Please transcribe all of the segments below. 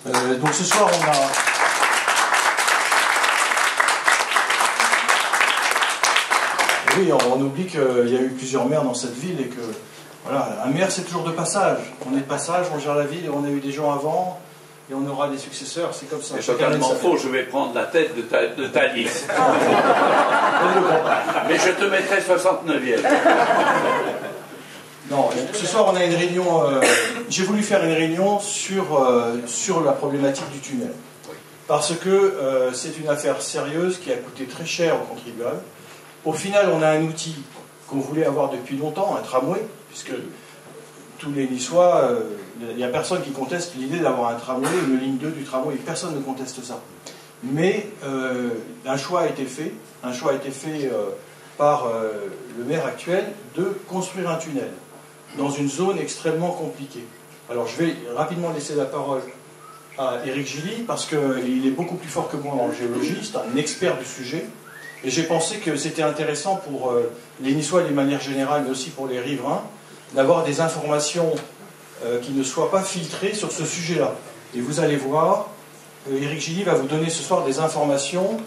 Donc ce soir, on a... Oui, on oublie qu'il y a eu plusieurs maires dans cette ville et que, voilà, un maire c'est toujours de passage. On est de passage, on gère la ville et on a eu des gens avant et on aura des successeurs, c'est comme ça. C'est totalement faux, je vais prendre la tête de ta liste. Mais je te mettrai 69e. Non, ce soir on a une réunion, j'ai voulu faire une réunion sur la problématique du tunnel. Parce que c'est une affaire sérieuse qui a coûté très cher aux contribuables. Au final, on a un outil qu'on voulait avoir depuis longtemps, un tramway, puisque tous les Niçois, il n'y a personne qui conteste l'idée d'avoir un tramway, une ligne 2 du tramway, personne ne conteste ça. Mais un choix a été fait par le maire actuel de construire un tunnel dans une zone extrêmement compliquée. Alors je vais rapidement laisser la parole à Éric Gilly, parce qu'il est beaucoup plus fort que moi en géologie, c'est un expert du sujet. Et j'ai pensé que c'était intéressant pour les Niçois de manière générale, mais aussi pour les riverains, d'avoir des informations qui ne soient pas filtrées sur ce sujet-là. Et vous allez voir, Éric Gilly va vous donner ce soir des informations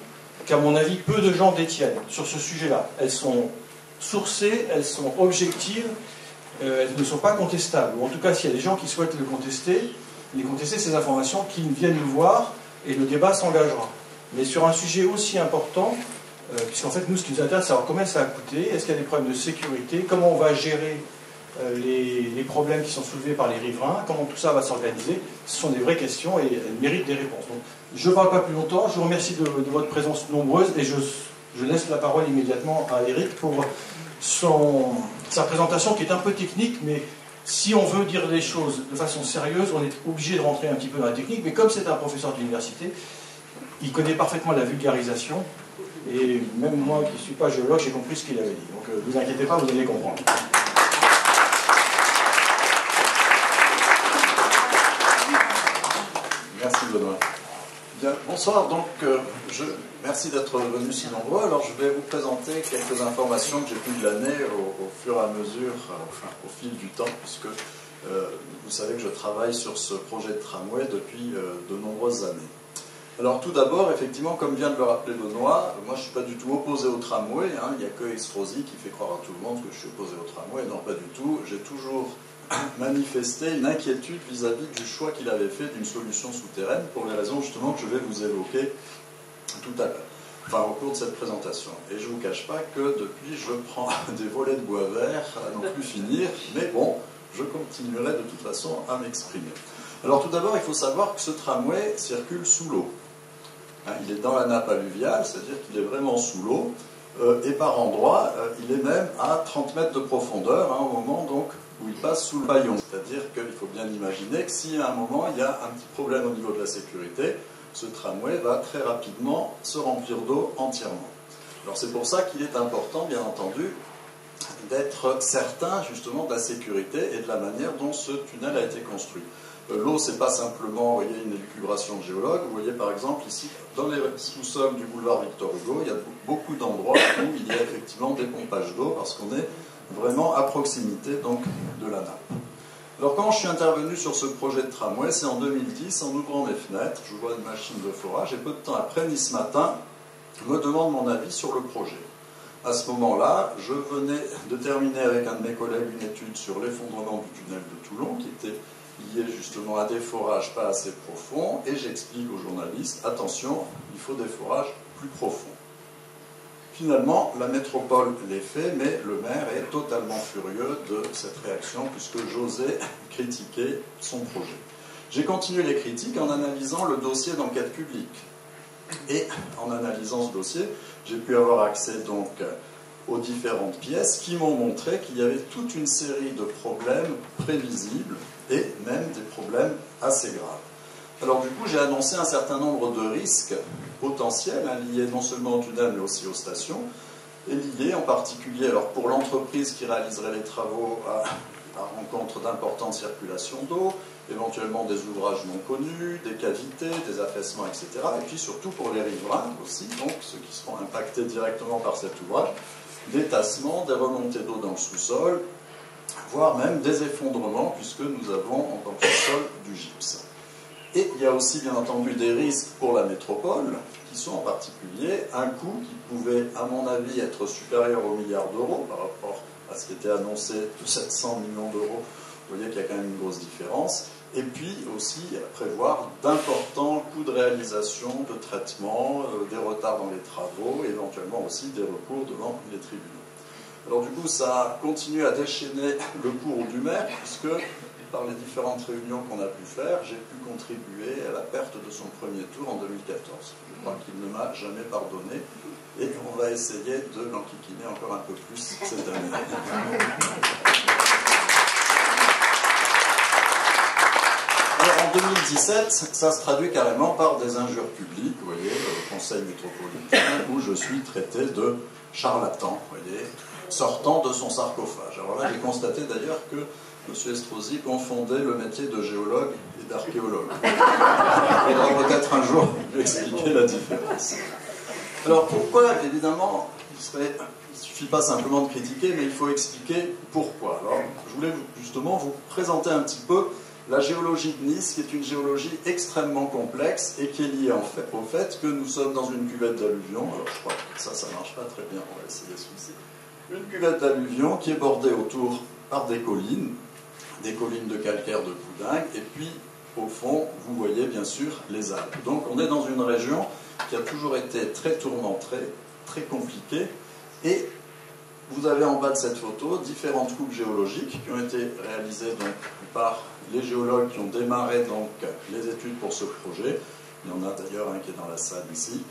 qu'à mon avis peu de gens détiennent sur ce sujet-là. Elles sont sourcées, elles sont objectives, elles ne sont pas contestables. Ou en tout cas, s'il y a des gens qui souhaitent les contester ces informations, qu'ils viennent nous voir et le débat s'engagera. Mais sur un sujet aussi important, puisqu'en fait, nous, ce qui nous intéresse, c'est savoir combien ça a coûté, est-ce qu'il y a des problèmes de sécurité, comment on va gérer les problèmes qui sont soulevés par les riverains, comment tout ça va s'organiser. Ce sont des vraies questions et elles méritent des réponses. Donc, je ne parle pas plus longtemps, je vous remercie de votre présence nombreuse et je laisse la parole immédiatement à Éric pour sa présentation qui est un peu technique, mais si on veut dire les choses de façon sérieuse, on est obligé de rentrer un petit peu dans la technique, mais comme c'est un professeur d'université, il connaît parfaitement la vulgarisation. Et même moi qui ne suis pas géologue, j'ai compris ce qu'il avait dit. Donc ne vous inquiétez pas, vous allez comprendre. Merci Benoît. Bien, bonsoir, donc merci d'être venus si nombreux. Alors je vais vous présenter quelques informations que j'ai pu glaner au fur et à mesure, au fil du temps, puisque vous savez que je travaille sur ce projet de tramway depuis de nombreuses années. Alors tout d'abord, effectivement, comme vient de le rappeler Benoît, moi je ne suis pas du tout opposé au tramway, hein, il n'y a que Estrosi qui fait croire à tout le monde que je suis opposé au tramway, non pas du tout, j'ai toujours manifesté une inquiétude vis-à-vis du choix qu'il avait fait d'une solution souterraine pour les raisons justement que je vais vous évoquer tout à l'heure, enfin au cours de cette présentation. Et je ne vous cache pas que depuis je prends des volets de bois vert à n'en plus finir, mais bon, je continuerai de toute façon à m'exprimer. Alors tout d'abord, il faut savoir que ce tramway circule sous l'eau. Il est dans la nappe alluviale, c'est-à-dire qu'il est vraiment sous l'eau, et par endroits, il est même à 30 mètres de profondeur, hein, au moment donc, où il passe sous le baillon. C'est-à-dire qu'il faut bien imaginer que si à un moment il y a un petit problème au niveau de la sécurité, ce tramway va très rapidement se remplir d'eau entièrement. Alors c'est pour ça qu'il est important, bien entendu, d'être certain justement de la sécurité et de la manière dont ce tunnel a été construit. L'eau, ce n'est pas simplement, vous voyez, une élucubration de géologue. Vous voyez par exemple ici, dans les sous-sols du boulevard Victor Hugo, il y a beaucoup d'endroits où il y a effectivement des pompages d'eau parce qu'on est vraiment à proximité donc, de la nappe. Alors quand je suis intervenu sur ce projet de tramway, c'est en 2010, en ouvrant mes fenêtres, je vois une machine de forage et peu de temps après, Nice Matin me demande mon avis sur le projet. À ce moment-là, je venais de terminer avec un de mes collègues une étude sur l'effondrement du tunnel de Toulon qui était lié justement à des forages pas assez profonds, et j'explique aux journalistes, attention, il faut des forages plus profonds. Finalement, la métropole les fait, mais le maire est totalement furieux de cette réaction, puisque j'osais critiquer son projet. J'ai continué les critiques en analysant le dossier d'enquête publique. Et en analysant ce dossier, j'ai pu avoir accès donc aux différentes pièces qui m'ont montré qu'il y avait toute une série de problèmes prévisibles et même des problèmes assez graves. Alors du coup, j'ai annoncé un certain nombre de risques potentiels, hein, liés non seulement au tunnel, mais aussi aux stations, et liés en particulier, alors pour l'entreprise qui réaliserait les travaux à la rencontre d'importantes circulations d'eau, éventuellement des ouvrages non connus, des cavités, des affaissements, etc. Et puis surtout pour les riverains aussi, donc ceux qui seront impactés directement par cet ouvrage, des tassements, des remontées d'eau dans le sous-sol, voire même des effondrements, puisque nous avons en tant que sous-sol du gypse. Et il y a aussi bien entendu des risques pour la métropole, qui sont en particulier un coût qui pouvait, à mon avis, être supérieur aux milliards d'euros par rapport à ce qui était annoncé de 700 millions d'euros. Vous voyez qu'il y a quand même une grosse différence. Et puis aussi prévoir d'importants coûts de réalisation, de traitement, des retards dans les travaux, éventuellement aussi des recours devant les tribunaux. Alors du coup, ça continue à déchaîner le cours du maire, puisque par les différentes réunions qu'on a pu faire, j'ai pu contribuer à la perte de son premier tour en 2014. Je crois qu'il ne m'a jamais pardonné, et on va essayer de l'enquiquiner encore un peu plus cette année. Alors, en 2017, ça se traduit carrément par des injures publiques, vous voyez, au Conseil métropolitain, où je suis traité de charlatan, vous voyez, sortant de son sarcophage. Alors là, j'ai constaté d'ailleurs que M. Estrosi confondait le métier de géologue et d'archéologue. Il faudra peut-être un jour lui expliquer la différence. Alors pourquoi, évidemment, il ne suffit pas simplement de critiquer, mais il faut expliquer pourquoi. Alors, je voulais justement vous présenter un petit peu la géologie de Nice, qui est une géologie extrêmement complexe et qui est liée au fait que nous sommes dans une cuvette d'alluvion. Alors je crois que ça ne marche pas très bien, on va essayer celui-ci. Une cuvette d'alluvion qui est bordée autour par des collines de calcaire de Poudingue, et puis au fond, vous voyez bien sûr les Alpes. Donc on est dans une région qui a toujours été très tourmentée, très compliquée, et vous avez en bas de cette photo différentes coupes géologiques qui ont été réalisées donc par les géologues qui ont démarré donc les études pour ce projet. Il y en a d'ailleurs un qui est dans la salle ici.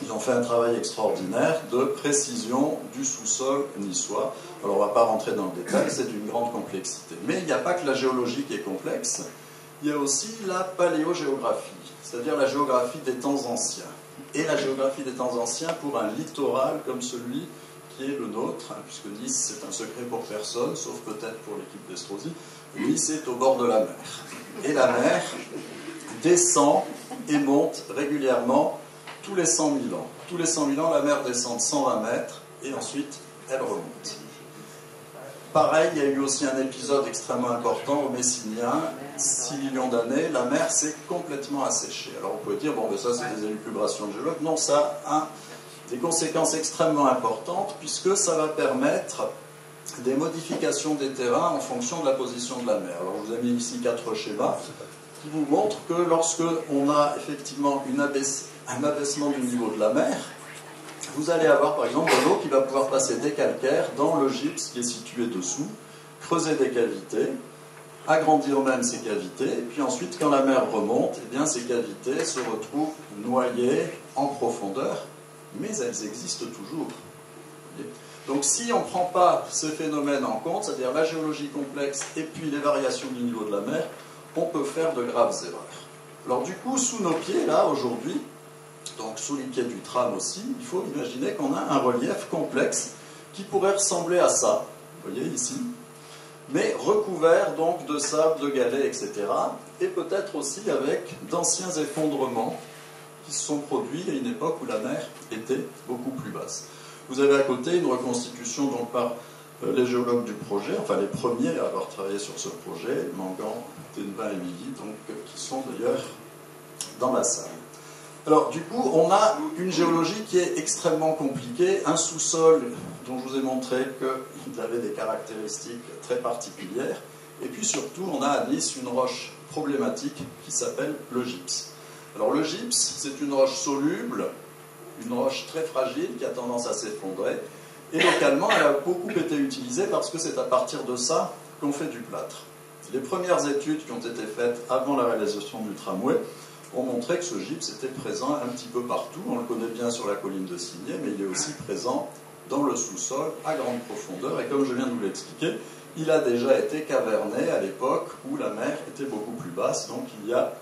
Ils ont fait un travail extraordinaire de précision du sous-sol niçois. Alors on ne va pas rentrer dans le détail, c'est d'une grande complexité. Mais il n'y a pas que la géologie qui est complexe, il y a aussi la paléogéographie, c'est-à-dire la géographie des temps anciens. Et la géographie des temps anciens pour un littoral comme celui qui est le nôtre, hein, puisque Nice c'est un secret pour personne, sauf peut-être pour l'équipe d'Estrosi. Nice est au bord de la mer. Et la mer descend et monte régulièrement tous les 100 000 ans. Tous les 100 000 ans, la mer descend de 120 mètres et ensuite elle remonte. Pareil, il y a eu aussi un épisode extrêmement important au Messinien. 6 millions d'années, la mer s'est complètement asséchée. Alors vous pouvez dire, bon, mais ça c'est des élucubrations de géologues. Non, ça a des conséquences extrêmement importantes puisque ça va permettre des modifications des terrains en fonction de la position de la mer. Alors je vous ai mis ici 4 schémas qui vous montrent que lorsque on a effectivement un abaissement du niveau de la mer, vous allez avoir par exemple de l'eau qui va pouvoir passer des calcaires dans le gypse qui est situé dessous, creuser des cavités, agrandir même ces cavités, et puis ensuite quand la mer remonte, eh bien, ces cavités se retrouvent noyées en profondeur, mais elles existent toujours. Donc si on ne prend pas ce phénomène en compte, c'est-à-dire la géologie complexe et puis les variations du niveau de la mer, on peut faire de graves erreurs. Alors du coup, sous nos pieds, là, aujourd'hui, donc sous les pieds du tram aussi, il faut imaginer qu'on a un relief complexe qui pourrait ressembler à ça, vous voyez ici, mais recouvert donc de sable, de galets, etc. Et peut-être aussi avec d'anciens effondrements qui se sont produits à une époque où la mer était beaucoup plus basse. Vous avez à côté une reconstitution donc par les géologues du projet, enfin les premiers à avoir travaillé sur ce projet, Mangan, Tenvin et Milly, donc qui sont d'ailleurs dans la salle. Alors du coup, on a une géologie qui est extrêmement compliquée, un sous-sol dont je vous ai montré qu'il avait des caractéristiques très particulières, et puis surtout, on a à Nice une roche problématique qui s'appelle le gypse. Alors le gypse, c'est une roche soluble, une roche très fragile qui a tendance à s'effondrer, et localement, elle a beaucoup été utilisée parce que c'est à partir de ça qu'on fait du plâtre. Les premières études qui ont été faites avant la réalisation du tramway ont montré que ce gypse était présent un petit peu partout. On le connaît bien sur la colline de Cigné, mais il est aussi présent dans le sous-sol à grande profondeur. Et comme je viens de vous l'expliquer, il a déjà été caverné à l'époque où la mer était beaucoup plus basse. Donc il y a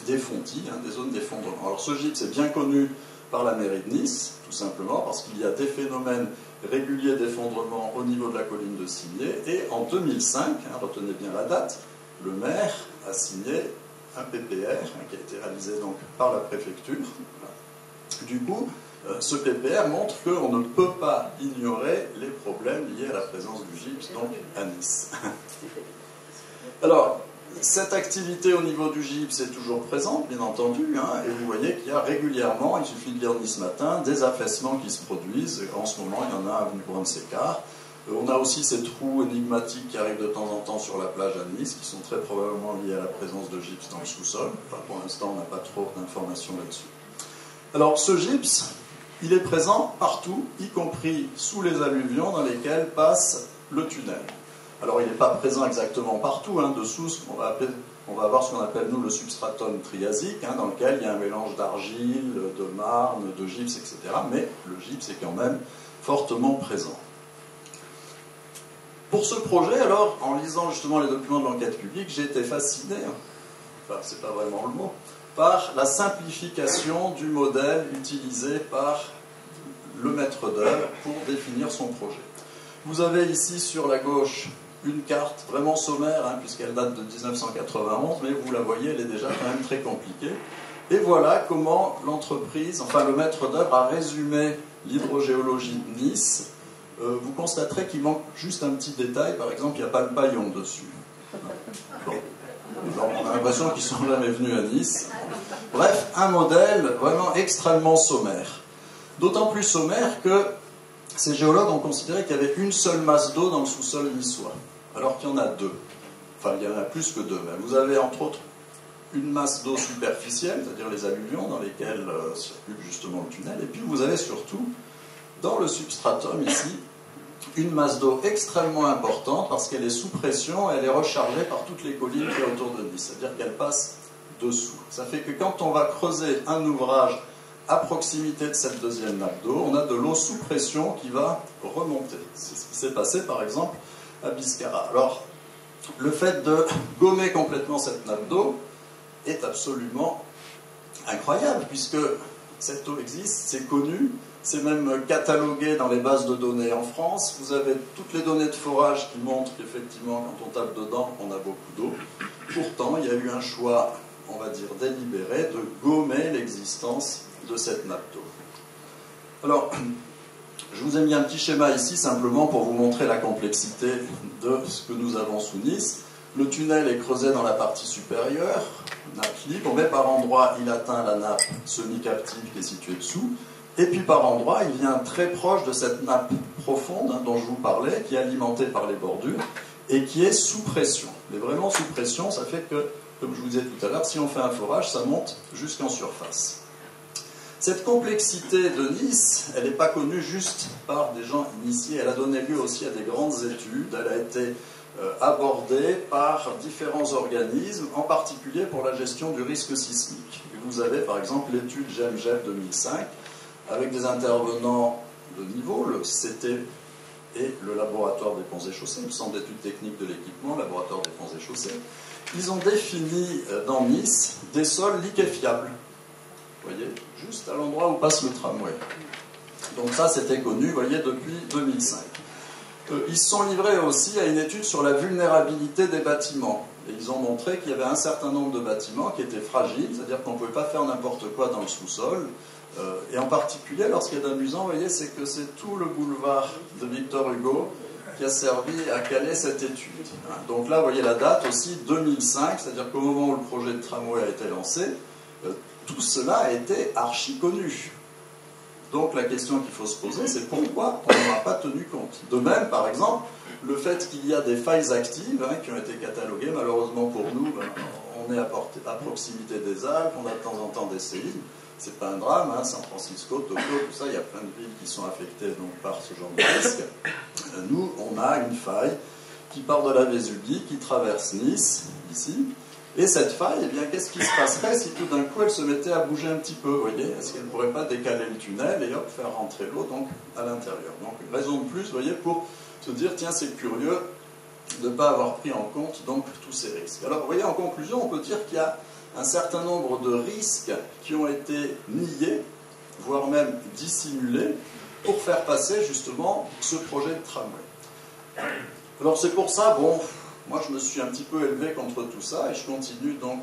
des fontis, des zones d'effondrement. Alors ce gypse est bien connu par la mairie de Nice, tout simplement parce qu'il y a des phénomènes réguliers d'effondrement au niveau de la colline de Cigné. Et en 2005, retenez bien la date, le maire a signé un PPR qui a été réalisé donc par la préfecture. Du coup, ce PPR montre qu'on ne peut pas ignorer les problèmes liés à la présence du gypse donc à Nice. Alors, cette activité au niveau du gypse est toujours présente, bien entendu, hein, et vous voyez qu'il y a régulièrement, il suffit de lire Nice Matin, des affaissements qui se produisent. En ce moment, il y en a à avenue Brun-Séquard. On a aussi ces trous énigmatiques qui arrivent de temps en temps sur la plage à Nice, qui sont très probablement liés à la présence de gypse dans le sous-sol. Enfin, pour l'instant, on n'a pas trop d'informations là-dessus. Alors, ce gypse, il est présent partout, y compris sous les alluvions dans lesquelles passe le tunnel. Alors, il n'est pas présent exactement partout. Hein. Dessous, on va avoir ce qu'on appelle, nous, le substratum triasique, hein, dans lequel il y a un mélange d'argile, de marne, de gypse, etc. Mais le gypse est quand même fortement présent. Pour ce projet, alors, en lisant justement les documents de l'enquête publique, j'ai été fasciné, enfin, c'est pas vraiment le mot, par la simplification du modèle utilisé par le maître d'œuvre pour définir son projet. Vous avez ici sur la gauche une carte vraiment sommaire, hein, puisqu'elle date de 1991, mais vous la voyez, elle est déjà quand même très compliquée. Et voilà comment l'entreprise, enfin le maître d'œuvre a résumé l'hydrogéologie de Nice. Vous constaterez qu'il manque juste un petit détail, par exemple, il n'y a pas le paillon dessus. Bon. Donc, on a l'impression qu'ils ne sont jamais venus à Nice. Bref, un modèle vraiment extrêmement sommaire. D'autant plus sommaire que ces géologues ont considéré qu'il y avait une seule masse d'eau dans le sous-sol niçois, alors qu'il y en a deux. Enfin, il y en a plus que deux. Mais vous avez entre autres une masse d'eau superficielle, c'est-à-dire les alluvions dans lesquelles circule justement le tunnel, et puis vous avez surtout, dans le substratum ici, une masse d'eau extrêmement importante parce qu'elle est sous pression et elle est rechargée par toutes les collines qui sont autour de Nice, c'est-à-dire qu'elle passe dessous. Ça fait que quand on va creuser un ouvrage à proximité de cette deuxième nappe d'eau, on a de l'eau sous pression qui va remonter. C'est ce qui s'est passé par exemple à Biscarrat. Alors, le fait de gommer complètement cette nappe d'eau est absolument incroyable puisque cette eau existe, c'est connu. C'est même catalogué dans les bases de données en France. Vous avez toutes les données de forage qui montrent qu'effectivement, quand on tape dedans, on a beaucoup d'eau. Pourtant, il y a eu un choix, on va dire, délibéré de gommer l'existence de cette nappe d'eau. Alors, je vous ai mis un petit schéma ici, simplement pour vous montrer la complexité de ce que nous avons sous Nice. Le tunnel est creusé dans la partie supérieure, nappe libre, mais par endroit, il atteint la nappe semi-captive qui est située dessous. Et puis par endroits, il vient très proche de cette nappe profonde hein, dont je vous parlais, qui est alimentée par les bordures et qui est sous pression. Mais vraiment sous pression, ça fait que, comme je vous disais tout à l'heure, si on fait un forage, ça monte jusqu'en surface. Cette complexité de Nice, elle n'est pas connue juste par des gens initiés, elle a donné lieu aussi à des grandes études, elle a été abordée par différents organismes, en particulier pour la gestion du risque sismique. Et vous avez par exemple l'étude GEMGEP 2005, avec des intervenants de niveau, le CT et le laboratoire des ponts et chaussées, le centre d'études techniques de l'équipement, le laboratoire des ponts et chaussées. Ils ont défini dans Nice des sols liquéfiables. Vous voyez, juste à l'endroit où passe le tramway. Donc ça, c'était connu, vous voyez, depuis 2005. Ils se sont livrés aussi à une étude sur la vulnérabilité des bâtiments. Et ils ont montré qu'il y avait un certain nombre de bâtiments qui étaient fragiles, c'est-à-dire qu'on ne pouvait pas faire n'importe quoi dans le sous-sol. Et en particulier, alors ce qui est amusant, vous voyez, c'est que c'est tout le boulevard de Victor Hugo qui a servi à caler cette étude. Donc là, vous voyez la date aussi, 2005, c'est-à-dire qu'au moment où le projet de tramway a été lancé, tout cela a été archi connu. Donc la question qu'il faut se poser, c'est pourquoi on n'en a pas tenu compte. De même, par exemple, le fait qu'il y a des failles actives hein, qui ont été cataloguées, malheureusement pour nous, on est à proximité des Alpes, on a de temps en temps des séismes. C'est pas un drame, hein, San Francisco, Tokyo, tout ça, il y a plein de villes qui sont affectées donc, par ce genre de risque. Nous, on a une faille qui part de la Vésubie, qui traverse Nice, ici, et cette faille, eh bien, qu'est-ce qui se passerait si tout d'un coup elle se mettait à bouger un petit peu, vous voyez? Est-ce qu'elle ne pourrait pas décaler le tunnel et hop, faire rentrer l'eau donc à l'intérieur? Donc une raison de plus, vous voyez, pour se dire, tiens, c'est curieux de ne pas avoir pris en compte donc tous ces risques. Alors, vous voyez, en conclusion, on peut dire qu'il y a un certain nombre de risques qui ont été niés, voire même dissimulés, pour faire passer justement ce projet de tramway. Alors c'est pour ça, bon, moi je me suis un petit peu élevé contre tout ça et je continue donc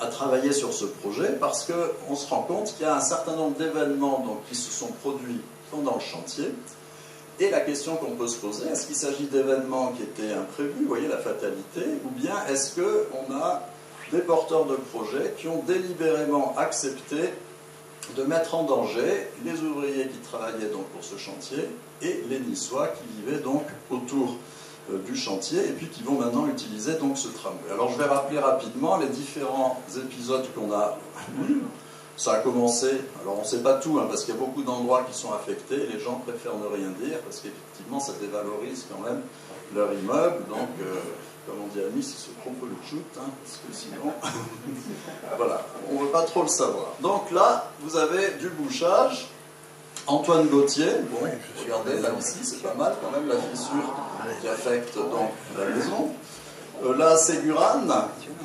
à travailler sur ce projet parce qu'on se rend compte qu'il y a un certain nombre d'événements qui se sont produits pendant le chantier Et la question qu'on peut se poser, est-ce qu'il s'agit d'événements qui étaient imprévus, vous voyez la fatalité, ou bien est-ce qu'on a des porteurs de projets qui ont délibérément accepté de mettre en danger les ouvriers qui travaillaient donc pour ce chantier et les Niçois qui vivaient donc autour du chantier et puis qui vont maintenant utiliser donc ce tramway. Alors je vais rappeler rapidement les différents épisodes qu'on a eus. Ça a commencé, alors on ne sait pas tout, hein, parce qu'il y a beaucoup d'endroits qui sont affectés, et les gens préfèrent ne rien dire, parce qu'effectivement ça dévalorise quand même leur immeuble, donc comme on dit à Nice, il se trompe le shoot, hein, parce que sinon, voilà, on ne veut pas trop le savoir. Donc là, vous avez du bouchage, Antoine Gauthier, bon, regardez, là ici, c'est pas mal quand même, la fissure qui affecte donc la maison. Là, Ségurane,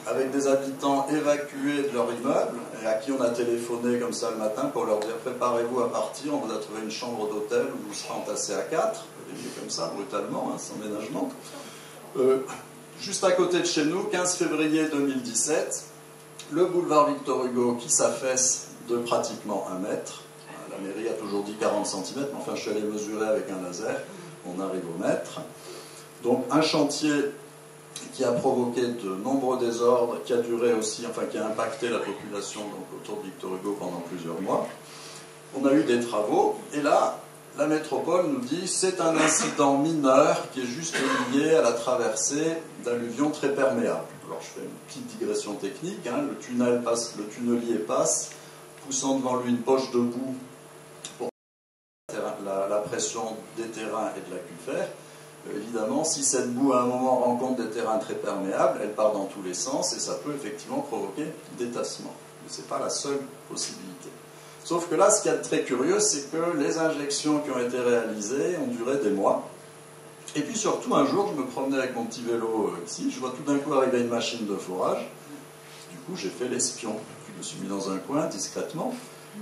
avec des habitants évacués de leur immeuble, et à qui on a téléphoné comme ça le matin pour leur dire préparez-vous à partir, on vous a trouvé une chambre d'hôtel où vous serez entassés à 4, comme ça, brutalement, hein, sans ménagement. Juste à côté de chez nous, 15 février 2017, le boulevard Victor Hugo qui s'affaisse de pratiquement 1 mètre. La mairie a toujours dit 40 cm, mais enfin je suis allé mesurer avec un laser, on arrive au mètre. Donc un chantier qui a provoqué de nombreux désordres, qui a duré aussi, enfin qui a impacté la population donc, autour de Victor Hugo pendant plusieurs mois. On a eu des travaux, et là, la métropole nous dit c'est un incident mineur qui est juste lié à la traversée d'alluvions très perméables. Alors je fais une petite digression technique, hein, le tunnelier passe, poussant devant lui une poche de boue pour la pression des terrains et de l'aquifère. Évidemment, si cette boue à un moment rencontre des terrains très perméables, elle part dans tous les sens et ça peut effectivement provoquer des tassements. Mais ce n'est pas la seule possibilité. Sauf que là, ce qui est très curieux, c'est que les injections qui ont été réalisées ont duré des mois. Et puis surtout, un jour, je me promenais avec mon petit vélo ici, je vois tout d'un coup arriver une machine de forage. Du coup, j'ai fait l'espion. Je me suis mis dans un coin discrètement.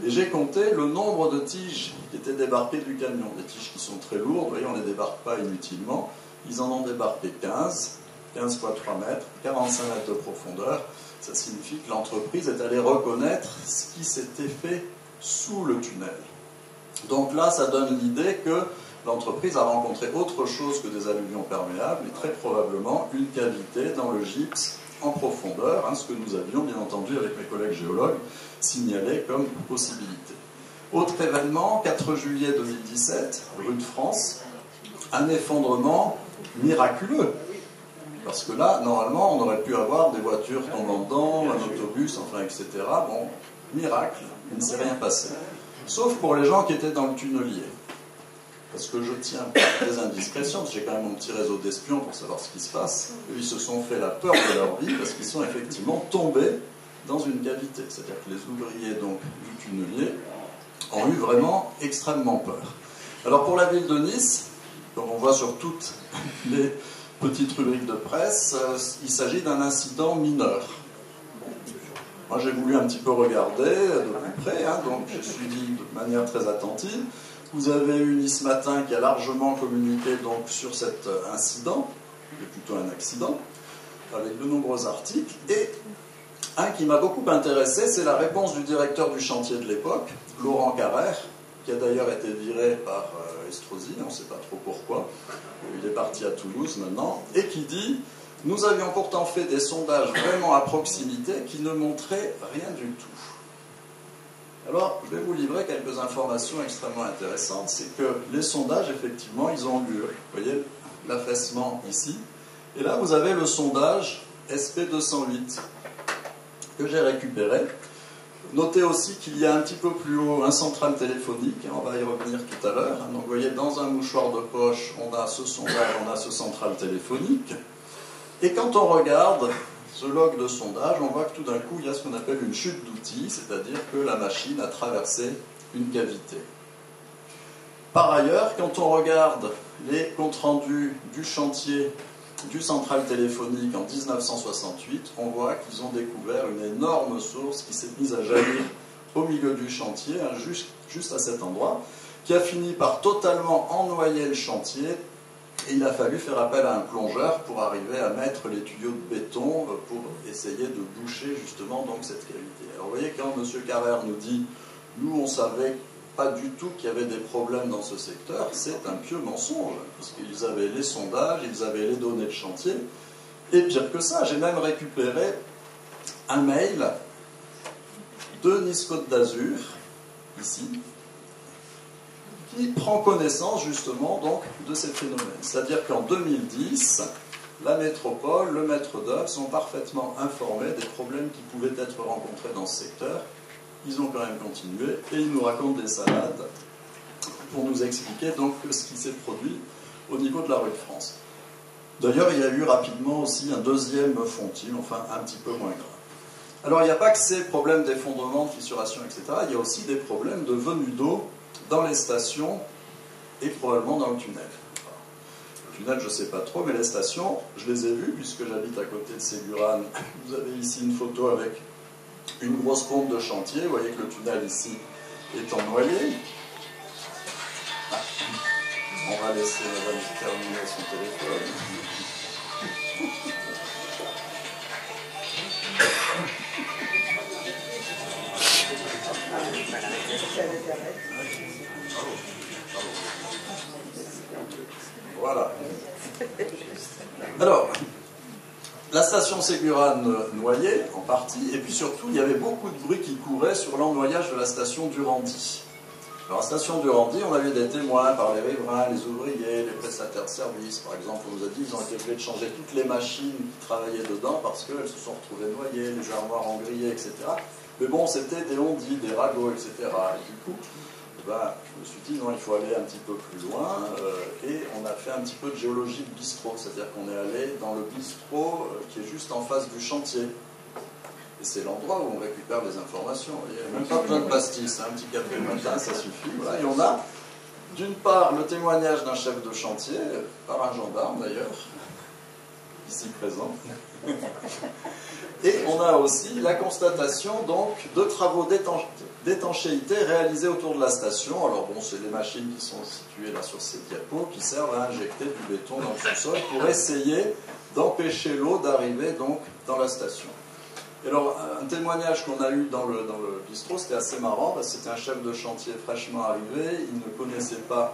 Et j'ai compté le nombre de tiges qui étaient débarquées du camion. Des tiges qui sont très lourdes, vous voyez, on ne les débarque pas inutilement. Ils en ont débarqué 15 fois 3 mètres, 45 mètres de profondeur. Ça signifie que l'entreprise est allée reconnaître ce qui s'était fait sous le tunnel. Donc là, ça donne l'idée que l'entreprise a rencontré autre chose que des alluvions perméables, et très probablement une cavité dans le gypse en profondeur, hein, ce que nous avions bien entendu avec mes collègues géologues signalé comme possibilité. Autre événement, 4 juillet 2017, rue de France, un effondrement miraculeux. Parce que là, normalement, on aurait pu avoir des voitures tombant dedans, un autobus, enfin, etc. Bon, miracle, il ne s'est rien passé. Sauf pour les gens qui étaient dans le tunnelier. Parce que je tiens des indiscrétions, parce que j'ai quand même mon petit réseau d'espions pour savoir ce qui se passe. Et ils se sont fait la peur de leur vie parce qu'ils sont effectivement tombés dans une cavité. C'est-à-dire que les ouvriers donc, du tunnelier ont eu vraiment extrêmement peur. Alors pour la ville de Nice, comme on voit sur toutes les petites rubriques de presse, il s'agit d'un incident mineur. Moi j'ai voulu un petit peu regarder de plus près, hein, donc j'ai suivi de manière très attentive. Vous avez eu Nice Matin qui a largement communiqué donc, sur cet incident, qui est plutôt un accident, avec de nombreux articles. Et un qui m'a beaucoup intéressé, c'est la réponse du directeur du chantier de l'époque, Laurent Carrère, qui a d'ailleurs été viré par Estrosi, on ne sait pas trop pourquoi. Il est parti à Toulouse maintenant, et qui dit « Nous avions pourtant fait des sondages vraiment à proximité qui ne montraient rien du tout. » Alors, je vais vous livrer quelques informations extrêmement intéressantes. C'est que les sondages, effectivement, ils ont lieu. Vous voyez l'affaissement ici. Et là, vous avez le sondage SP208 que j'ai récupéré. Notez aussi qu'il y a un petit peu plus haut un central téléphonique. On va y revenir tout à l'heure. Donc, vous voyez, dans un mouchoir de poche, on a ce sondage, on a ce central téléphonique. Et quand on regarde ce log de sondage, on voit que tout d'un coup, il y a ce qu'on appelle une chute d'outils, c'est-à-dire que la machine a traversé une cavité. Par ailleurs, quand on regarde les comptes rendus du chantier du central téléphonique en 1968, on voit qu'ils ont découvert une énorme source qui s'est mise à jaillir au milieu du chantier, hein, juste à cet endroit, qui a fini par totalement ennoyer le chantier. Et il a fallu faire appel à un plongeur pour arriver à mettre les tuyaux de béton pour essayer de boucher justement donc cette cavité. Alors vous voyez, quand M. Carrère nous dit « nous on savait pas du tout qu'il y avait des problèmes dans ce secteur, c'est un pieux mensonge, puisqu'ils avaient les sondages, ils avaient les données de chantier, et pire que ça, j'ai même récupéré un mail de Nice Côte d'Azur, ici, qui prend connaissance justement donc de ces phénomènes. C'est-à-dire qu'en 2010, la métropole, le maître d'œuvre sont parfaitement informés des problèmes qui pouvaient être rencontrés dans ce secteur. Ils ont quand même continué et ils nous racontent des salades pour nous expliquer donc ce qui s'est produit au niveau de la rue de France. D'ailleurs, il y a eu rapidement aussi un deuxième fond-il, enfin un petit peu moins grave. Alors, il n'y a pas que ces problèmes d'effondrement, de fissuration, etc. Il y a aussi des problèmes de venue d'eau dans les stations et probablement dans le tunnel. Le tunnel, je ne sais pas trop, mais les stations, je les ai vues puisque j'habite à côté de Ségurane. Vous avez ici une photo avec une grosse pompe de chantier. Vous voyez que le tunnel ici est en noyer. Ah. On va laisser madame terminer son téléphone. Voilà. Alors, la station Ségurane-Noyer, en partie, et puis surtout, il y avait beaucoup de bruit qui courait sur l'ennoyage de la station Durandi. Alors, la station Durandi, on avait des témoins par les riverains, les ouvriers, les prestataires de services. Par exemple, on nous a dit qu'ils ont été obligés de changer toutes les machines qui travaillaient dedans parce qu'elles se sont retrouvées noyées, les armoires en grillé, etc. Mais bon, c'était des ondits, des ragots, etc. Et du coup, je me suis dit, non, il faut aller un petit peu plus loin, et on a fait un petit peu de géologie de bistrot, c'est-à-dire qu'on est allé dans le bistrot qui est juste en face du chantier. Et c'est l'endroit où on récupère les informations. Il n'y a même pas besoin de pastis, un petit café le matin, ça suffit. Voilà. Et on a, d'une part, le témoignage d'un chef de chantier, par un gendarme d'ailleurs, ici présent. Et on a aussi la constatation donc de travaux d'étanchéité réalisés autour de la station. Alors bon, c'est les machines qui sont situées là sur ces diapos qui servent à injecter du béton dans le sous-sol pour essayer d'empêcher l'eau d'arriver donc dans la station. Et alors, un témoignage qu'on a eu dans le bistrot, c'était assez marrant, parce que c'était un chef de chantier fraîchement arrivé, il ne connaissait pas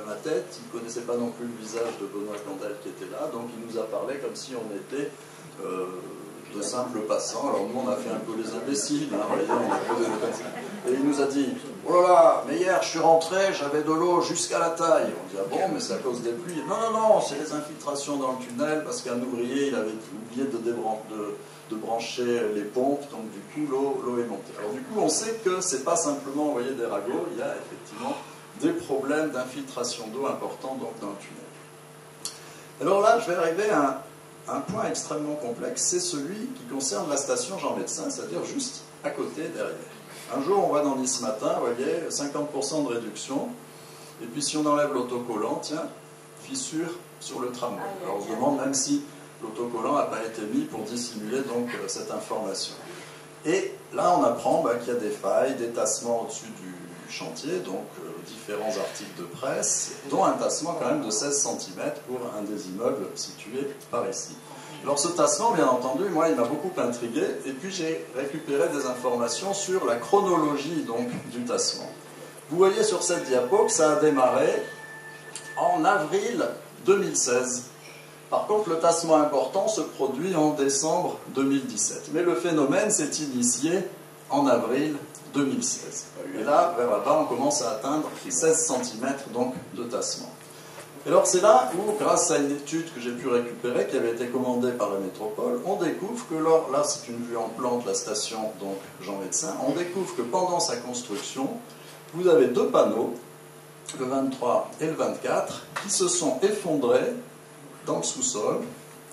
ma tête, il ne connaissait pas non plus le visage de Benoît Candel qui était là, donc il nous a parlé comme si on était de simples passants. Alors nous, on a fait un peu les imbéciles, hein, voyez, on a posé des questions. Et il nous a dit, oh là là, mais hier je suis rentré, j'avais de l'eau jusqu'à la taille. On dit, ah bon, mais c'est à cause des pluies. Non, non, non, c'est les infiltrations dans le tunnel, parce qu'un ouvrier, il avait oublié de brancher les pompes, donc du coup l'eau est montée. Alors du coup on sait que c'est pas simplement envoyer des ragots, il y a effectivement des problèmes d'infiltration d'eau importants donc, dans le tunnel. Alors là je vais arriver à un point extrêmement complexe, c'est celui qui concerne la station Jean Médecin, c'est-à-dire juste à côté, derrière. Un jour on va dans Nice Matin, vous voyez, 50% de réduction, et puis si on enlève l'autocollant, tiens, fissure sur le tramway. Alors on se demande même si l'autocollant n'a pas été mis pour dissimuler donc cette information. Et là, on apprend qu'il y a des failles, des tassements au-dessus du chantier, donc différents articles de presse, dont un tassement quand même de 16 cm pour un des immeubles situés par ici. Alors ce tassement, bien entendu, moi, il m'a beaucoup intrigué, et puis j'ai récupéré des informations sur la chronologie donc, du tassement. Vous voyez sur cette diapo que ça a démarré en avril 2016. Par contre, le tassement important se produit en décembre 2017. Mais le phénomène s'est initié en avril 2016. Et là, vers là-bas, on commence à atteindre 16 cm donc, de tassement. Et alors c'est là où, grâce à une étude que j'ai pu récupérer, qui avait été commandée par la métropole, on découvre que, là c'est une vue en plan de la station donc Jean Médecin, on découvre que pendant sa construction, vous avez deux panneaux, le 23 et le 24, qui se sont effondrés dans le sous-sol,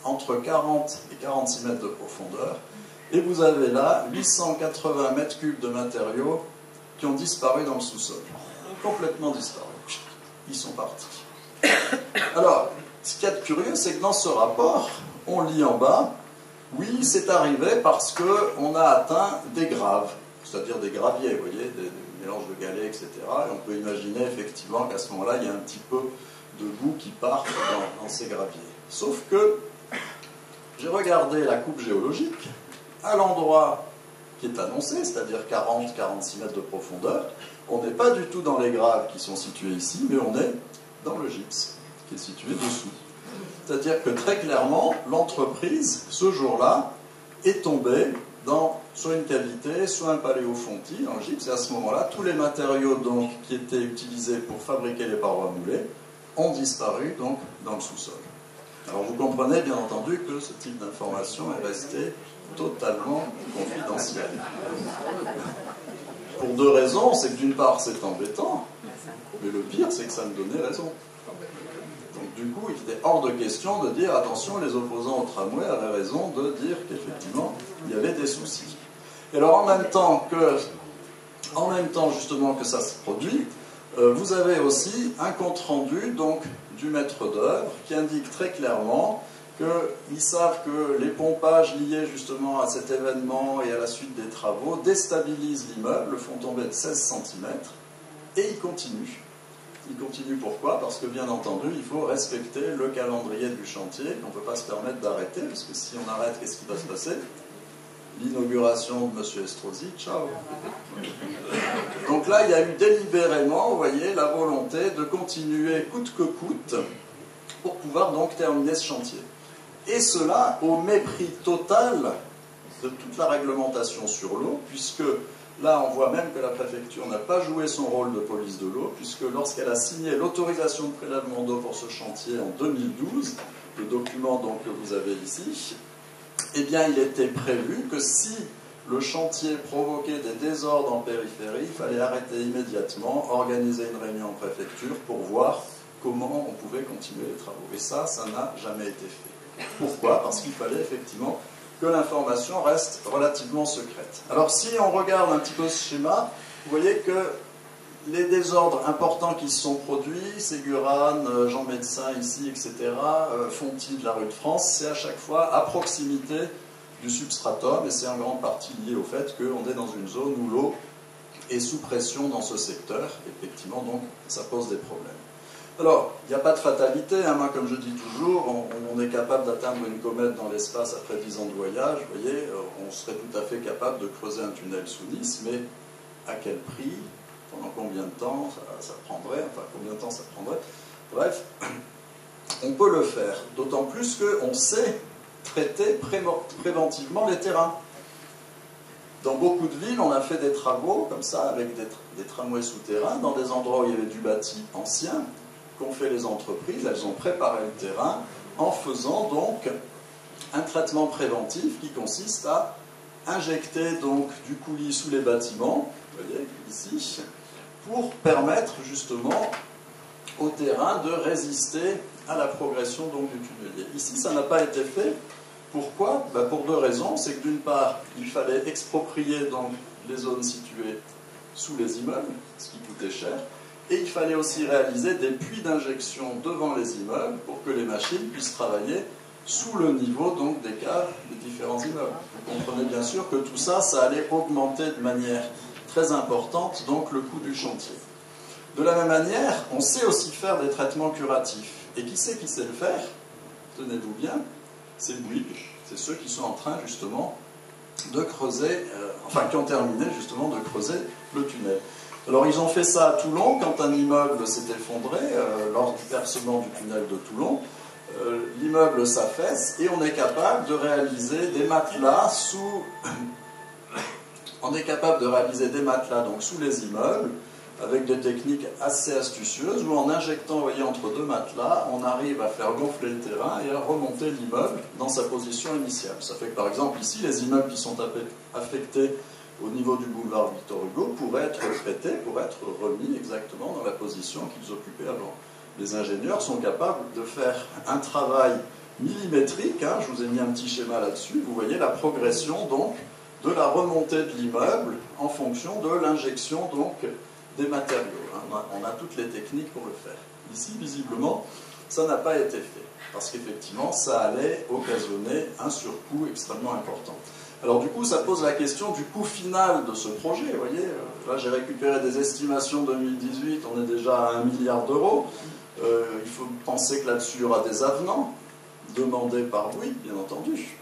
entre 40 et 46 mètres de profondeur, et vous avez là 880 mètres cubes de matériaux qui ont disparu dans le sous-sol. Complètement disparu. Ils sont partis. Alors, ce qu'il y a de curieux, c'est que dans ce rapport, on lit en bas, oui, c'est arrivé parce qu'on a atteint des graves, c'est-à-dire des graviers, vous voyez, des mélanges de galets, etc. Et on peut imaginer effectivement qu'à ce moment-là, il y a un petit peu de boue qui part dans ces graviers. Sauf que j'ai regardé la coupe géologique, à l'endroit qui est annoncé, c'est-à-dire 40-46 mètres de profondeur. On n'est pas du tout dans les graves qui sont situés ici, mais on est dans le gypse, qui est situé dessous. C'est-à-dire que très clairement, l'entreprise, ce jour-là, est tombée soit une cavité, soit un paléofontis dans le gypse, et à ce moment-là, tous les matériaux donc, qui étaient utilisés pour fabriquer les parois moulées ont disparu donc, dans le sous-sol. Alors vous comprenez bien entendu que ce type d'information est resté totalement confidentiel. Pour deux raisons, c'est que d'une part c'est embêtant, mais le pire c'est que ça me donnait raison. Donc du coup, il était hors de question de dire attention, les opposants au tramway avaient raison de dire qu'effectivement il y avait des soucis. Et alors en même temps justement que ça se produit, vous avez aussi un compte-rendu donc du maître d'œuvre qui indique très clairement qu'ils savent que les pompages liés justement à cet événement et à la suite des travaux déstabilisent l'immeuble, le font tomber de 16 cm, et ils continuent. Ils continuent pourquoi? Parce que bien entendu, il faut respecter le calendrier du chantier, on ne peut pas se permettre d'arrêter, parce que si on arrête, qu'est-ce qui va se passer? L'inauguration de M. Estrosi, ciao. Donc là, il y a eu délibérément, vous voyez, la volonté de continuer coûte que coûte pour pouvoir donc terminer ce chantier. Et cela au mépris total de toute la réglementation sur l'eau, puisque là, on voit même que la préfecture n'a pas joué son rôle de police de l'eau, puisque lorsqu'elle a signé l'autorisation de prélèvement d'eau pour ce chantier en 2012, le document donc, que vous avez ici, eh bien, il était prévu que si le chantier provoquait des désordres en périphérie, il fallait arrêter immédiatement, organiser une réunion en préfecture pour voir comment on pouvait continuer les travaux. Et ça n'a jamais été fait. Pourquoi? Parce qu'il fallait effectivement que l'information reste relativement secrète. Alors si on regarde un petit peu ce schéma, vous voyez que les désordres importants qui se sont produits, Ségurane, Jean Médecin ici, etc., Fonty de la rue de France, c'est à chaque fois à proximité du substratum, et c'est en grande partie lié au fait qu'on est dans une zone où l'eau est sous pression dans ce secteur. Effectivement, donc, ça pose des problèmes. Alors, il n'y a pas de fatalité, hein. Moi, comme je dis toujours, on est capable d'atteindre une comète dans l'espace après 10 ans de voyage, vous voyez, on serait tout à fait capable de creuser un tunnel sous Nice, mais à quel prix? Pendant combien de temps ça prendrait? Enfin, combien de temps ça prendrait? Bref, on peut le faire, d'autant plus qu'on sait traiter préventivement les terrains. Dans beaucoup de villes, on a fait des travaux comme ça, avec des tramways souterrains, dans des endroits où il y avait du bâti ancien, qu'ont fait les entreprises. Elles ont préparé le terrain en faisant donc un traitement préventif qui consiste à injecter donc du coulis sous les bâtiments, vous voyez ici, pour permettre justement au terrain de résister à la progression donc, du tunnelier. Ici, ça n'a pas été fait. Pourquoi? Pour deux raisons. C'est que d'une part, il fallait exproprier donc, les zones situées sous les immeubles, ce qui coûtait cher, et il fallait aussi réaliser des puits d'injection devant les immeubles pour que les machines puissent travailler sous le niveau donc, des caves des différents immeubles. Vous comprenez bien sûr que tout ça, ça allait augmenter de manière très importante donc le coût du chantier. De la même manière, on sait aussi faire des traitements curatifs. Et qui sait le faire? Tenez-vous bien, c'est Bouygues, c'est ceux qui sont en train justement de creuser, qui ont terminé justement de creuser le tunnel. Alors ils ont fait ça à Toulon quand un immeuble s'est effondré lors du percement du tunnel de Toulon. L'immeuble s'affaisse et on est capable de réaliser des matelas sous donc sous les immeubles avec des techniques assez astucieuses où en injectant, vous voyez, entre deux matelas, on arrive à faire gonfler le terrain et à remonter l'immeuble dans sa position initiale. Ça fait que par exemple ici, les immeubles qui sont affectés au niveau du boulevard Victor Hugo pourraient être traités, pourraient être remis exactement dans la position qu'ils occupaient avant. Les ingénieurs sont capables de faire un travail millimétrique, hein, je vous ai mis un petit schéma là-dessus, vous voyez la progression donc de la remontée de l'immeuble en fonction de l'injection donc des matériaux. Hein. On a toutes les techniques pour le faire. Ici, visiblement, ça n'a pas été fait, parce qu'effectivement, ça allait occasionner un surcoût extrêmement important. Alors du coup, ça pose la question du coût final de ce projet. Vous voyez, là j'ai récupéré des estimations 2018, on est déjà à 1 milliard d'euros. Il faut penser que là-dessus, il y aura des avenants demandés par Bouygues, bien entendu.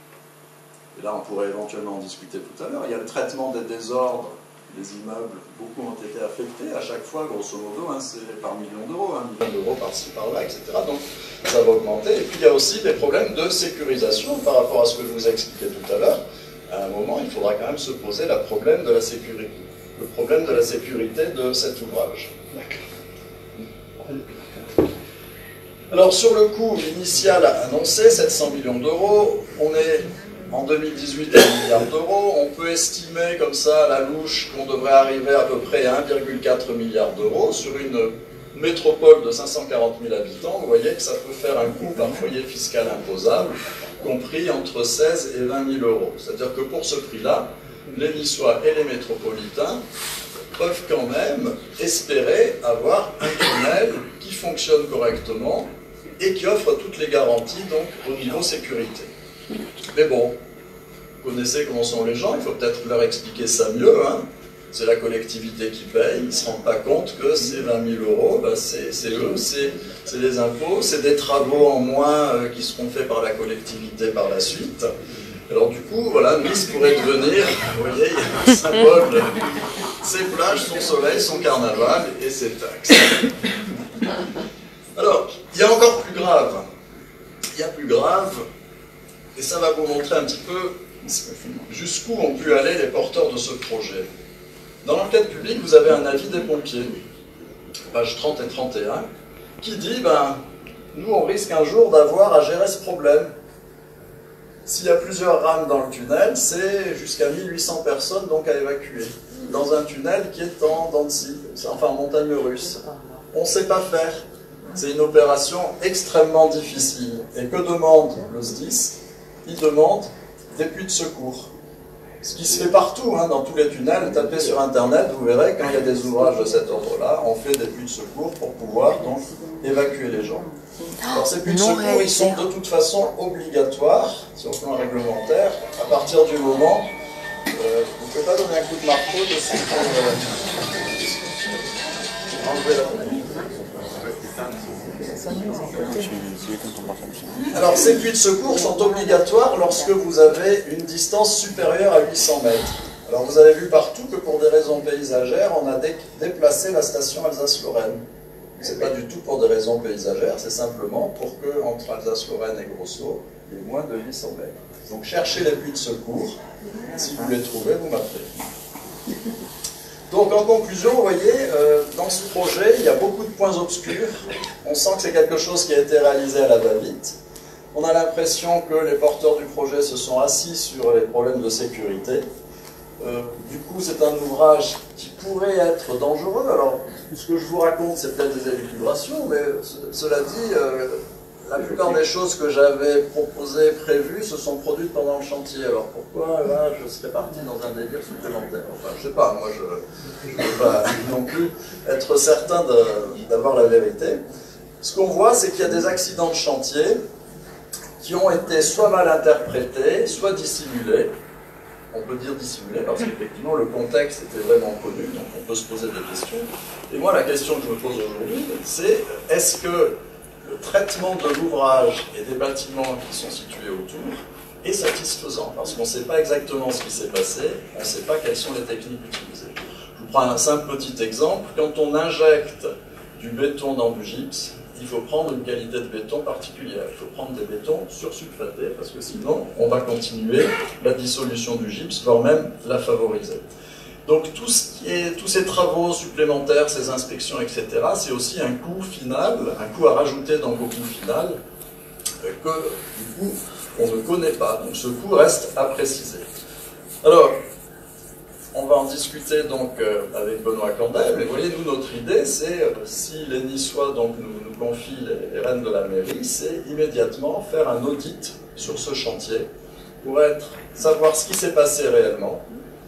et là on pourrait éventuellement en discuter tout à l'heure, il y a le traitement des désordres. Les immeubles, beaucoup ont été affectés. À chaque fois, grosso modo, hein, c'est par millions d'euros, 1 million d'euros par-ci, par-là, etc. Donc ça va augmenter. Et puis il y a aussi des problèmes de sécurisation par rapport à ce que je vous ai expliqué tout à l'heure. À un moment, il faudra quand même se poser le problème de la sécurité. Le problème de la sécurité de cet ouvrage. Alors sur le coût initial annoncé, 700 millions d'euros, on est en 2018 à 1 milliard d'euros. On peut estimer comme ça à la louche qu'on devrait arriver à peu près à 1,4 milliard d'euros sur une métropole de 540 000 habitants. Vous voyez que ça peut faire un coût par foyer fiscal imposable compris entre 16 et 20 000 euros. C'est-à-dire que pour ce prix-là, les Niçois et les métropolitains peuvent quand même espérer avoir un tunnel qui fonctionne correctement et qui offre toutes les garanties donc au niveau sécurité. Mais bon, vous connaissez comment sont les gens, il faut peut-être leur expliquer ça mieux. Hein. C'est la collectivité qui paye, ils ne se rendent pas compte que ces 20 000 euros, ben c'est eux, c'est les impôts, c'est des travaux en moins qui seront faits par la collectivité par la suite. Alors du coup, voilà, Nice pourrait devenir, vous voyez, il y a un symbole de ses plages, son soleil, son carnaval et ses taxes. Alors, il y a encore plus grave. Il y a plus grave, et ça va vous montrer un petit peu jusqu'où ont pu aller les porteurs de ce projet. Dans l'enquête publique, vous avez un avis des pompiers, pages 30 et 31, qui dit, ben, nous on risque un jour d'avoir à gérer ce problème. S'il y a plusieurs rames dans le tunnel, c'est jusqu'à 1800 personnes donc à évacuer. Dans un tunnel qui est en dents de scie, enfin en montagne russe. On ne sait pas faire. C'est une opération extrêmement difficile. Et que demande le SDIS? Il demande des puits de secours. Ce qui se fait partout, hein, dans tous les tunnels, tapez sur Internet, vous verrez, quand il y a des ouvrages de cet ordre-là, on fait des puits de secours pour pouvoir donc évacuer les gens. Alors ces puits de secours, ils sont de toute façon obligatoires, sur le plan réglementaire, à partir du moment... vous ne pouvez pas donner un coup de marteau dessus pour enlever la fenêtre. Alors ces puits de secours sont obligatoires lorsque vous avez une distance supérieure à 800 mètres. Alors vous avez vu partout que pour des raisons paysagères, on a déplacé la station Alsace-Lorraine. Ce n'est pas du tout pour des raisons paysagères, c'est simplement pour que entre Alsace-Lorraine et Grosso, il y ait moins de 800 mètres. Donc cherchez les puits de secours, si vous les trouvez, vous m'appelez. Donc en conclusion, vous voyez, dans ce projet, il y a beaucoup de points obscurs. On sent que c'est quelque chose qui a été réalisé à la va-vite. On a l'impression que les porteurs du projet se sont assis sur les problèmes de sécurité. Du coup, c'est un ouvrage qui pourrait être dangereux. Alors, ce que je vous raconte, c'est peut-être des élucubrations, mais cela dit, la plupart des choses que j'avais proposées, prévues, se sont produites pendant le chantier. Alors pourquoi là, je serais parti dans un délire supplémentaire? Enfin, je sais pas, moi je ne veux pas non plus être certain d'avoir la vérité. Ce qu'on voit, c'est qu'il y a des accidents de chantier qui ont été soit mal interprétés, soit dissimulés. On peut dire dissimulés parce qu'effectivement le contexte était vraiment connu, donc on peut se poser des questions. Et moi, la question que je me pose aujourd'hui, c'est est-ce que le traitement de l'ouvrage et des bâtiments qui sont situés autour est satisfaisant, parce qu'on ne sait pas exactement ce qui s'est passé, on ne sait pas quelles sont les techniques utilisées. Je vous prends un simple petit exemple. Quand on injecte du béton dans du gypse, il faut prendre une qualité de béton particulière. Il faut prendre des bétons sursulfatés, parce que sinon, on va continuer la dissolution du gypse, voire même la favoriser. Donc tous ces travaux supplémentaires, ces inspections, etc., c'est aussi un coût final, un coût à rajouter donc au coût final, que du coup on ne connaît pas. Donc ce coût reste à préciser. Alors, on va en discuter donc avec Benoît Candel. Mais vous voyez, nous, notre idée, c'est, si les Niçois donc, nous confient les rênes de la mairie, c'est immédiatement faire un audit sur ce chantier pour savoir ce qui s'est passé réellement,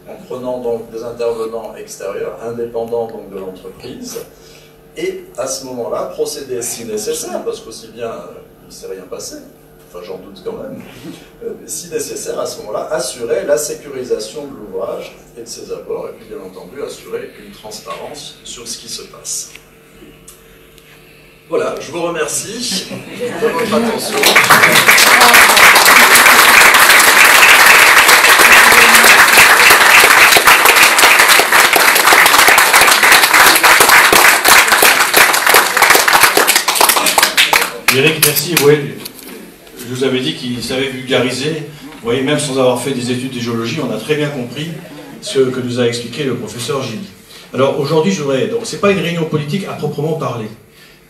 en prenant donc des intervenants extérieurs, indépendants donc de l'entreprise, et à ce moment-là, procéder si nécessaire, parce qu'aussi bien il ne s'est rien passé, enfin j'en doute quand même, si nécessaire à ce moment-là, assurer la sécurisation de l'ouvrage et de ses abords, et puis bien entendu assurer une transparence sur ce qui se passe. Voilà, je vous remercie de votre attention. merci. Oui, je vous avais dit qu'il savait vulgariser. Vous voyez, même sans avoir fait des études de géologie, on a très bien compris ce que nous a expliqué le professeur Gilly. Alors aujourd'hui, je voudrais... Donc, c'est pas une réunion politique à proprement parler.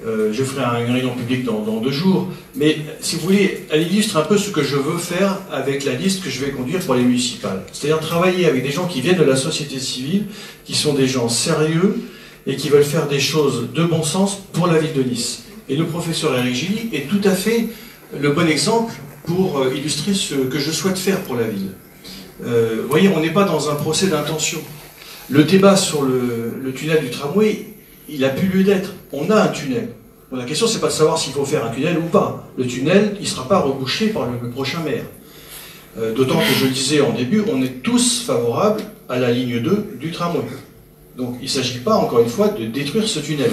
Je ferai une réunion publique dans 2 jours. Mais si vous voulez, elle illustre un peu ce que je veux faire avec la liste que je vais conduire pour les municipales. C'est-à-dire travailler avec des gens qui viennent de la société civile, qui sont des gens sérieux et qui veulent faire des choses de bon sens pour la ville de Nice. Et le professeur Éric Gilly est tout à fait le bon exemple pour illustrer ce que je souhaite faire pour la ville. Vous voyez, on n'est pas dans un procès d'intention. Le débat sur le tunnel du tramway, il n'a plus lieu d'être. On a un tunnel. Bon, la question, c'est pas de savoir s'il faut faire un tunnel ou pas. Le tunnel, il ne sera pas rebouché par le prochain maire. D'autant que je le disais en début, on est tous favorables à la ligne 2 du tramway. Donc il ne s'agit pas, encore une fois, de détruire ce tunnel.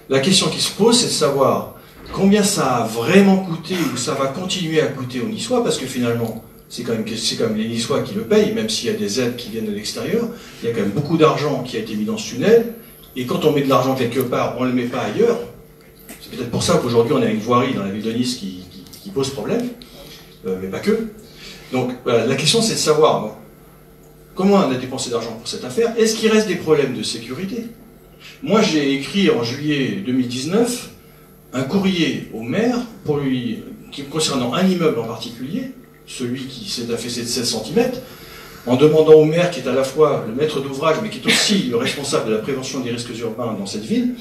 La question qui se pose, c'est de savoir combien ça a vraiment coûté ou ça va continuer à coûter aux Niçois, parce que finalement, c'est quand même les Niçois qui le payent, même s'il y a des aides qui viennent de l'extérieur. Il y a quand même beaucoup d'argent qui a été mis dans ce tunnel, et quand on met de l'argent quelque part, on ne le met pas ailleurs. C'est peut-être pour ça qu'aujourd'hui on a une voirie dans la ville de Nice qui pose problème, mais pas que. Donc voilà, la question c'est de savoir bon, comment on a dépensé d'argent pour cette affaire. Est-ce qu'il reste des problèmes de sécurité? Moi j'ai écrit en juillet 2019 un courrier au maire concernant un immeuble en particulier, celui qui s'est affaissé de 16 cm, en demandant au maire, qui est à la fois le maître d'ouvrage, mais qui est aussi le responsable de la prévention des risques urbains dans cette ville,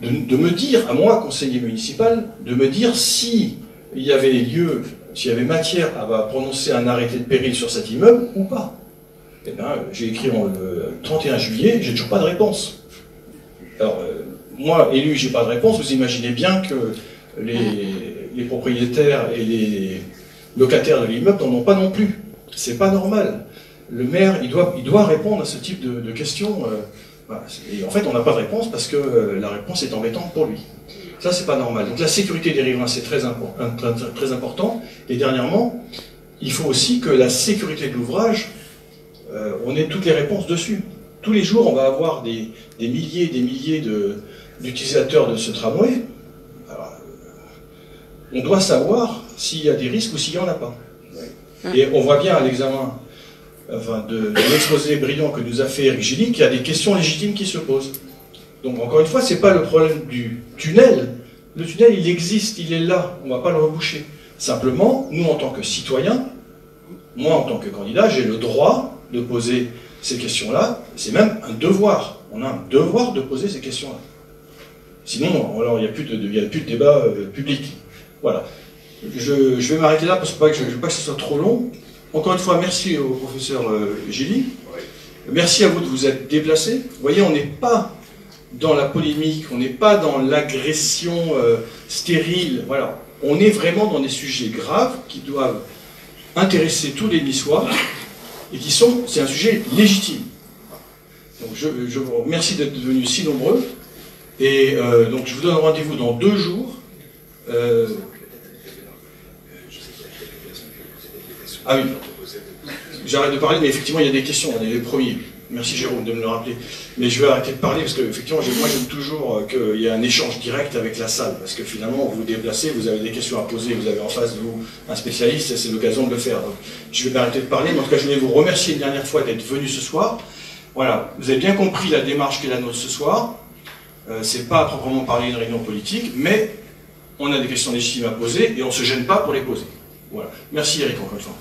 de me dire, à moi, conseiller municipal, de me dire s'il y avait lieu, s'il y avait matière à prononcer un arrêté de péril sur cet immeuble ou pas. Eh bien, j'ai écrit le 31 juillet, j'ai toujours pas de réponse. Alors, moi, élu, j'ai pas de réponse, vous imaginez bien que les propriétaires et les locataires de l'immeuble n'en ont pas non plus. C'est pas normal. Le maire, il doit répondre à ce type de questions. Voilà. Et en fait, on n'a pas de réponse parce que la réponse est embêtante pour lui. Ça, c'est pas normal. Donc la sécurité des riverains, c'est très important. Et dernièrement, il faut aussi que la sécurité de l'ouvrage, on ait toutes les réponses dessus. Tous les jours, on va avoir des milliers et des milliers d'utilisateurs de ce tramway. Alors, on doit savoir s'il y a des risques ou s'il n'y en a pas. Et on voit bien à l'examen de l'exposé brillant que nous a fait Éric Gilly qu'il y a des questions légitimes qui se posent. Donc encore une fois, ce n'est pas le problème du tunnel. Le tunnel, il existe, il est là, on ne va pas le reboucher. Simplement, nous en tant que citoyens, moi en tant que candidat, j'ai le droit de poser ces questions-là. C'est même un devoir. On a un devoir de poser ces questions-là. Sinon, alors, il n'y a plus de débat public. Voilà. Je vais m'arrêter là parce que je ne veux pas que ce soit trop long. Encore une fois, merci au professeur Gilly. Merci à vous de vous être déplacé. Vous voyez, on n'est pas dans la polémique, on n'est pas dans l'agression stérile. Voilà. On est vraiment dans des sujets graves qui doivent intéresser tous les Niçois et c'est un sujet légitime. Donc je vous remercie d'être venus si nombreux. Et donc je vous donne rendez-vous dans 2 jours. Ah oui, j'arrête de parler, mais effectivement il y a des questions, on est les premiers. Merci Jérôme de me le rappeler. Mais je vais arrêter de parler parce que effectivement, moi j'aime toujours qu'il y ait un échange direct avec la salle. Parce que finalement, vous vous déplacez, vous avez des questions à poser, vous avez en face de vous un spécialiste et c'est l'occasion de le faire. Donc, je vais m'arrêter de parler, mais en tout cas je voulais vous remercier une dernière fois d'être venu ce soir. Voilà, vous avez bien compris la démarche qui est la nôtre ce soir. C'est pas à proprement parler une réunion politique, mais on a des questions légitimes à poser et on ne se gêne pas pour les poser. Voilà. Merci Eric encore une fois.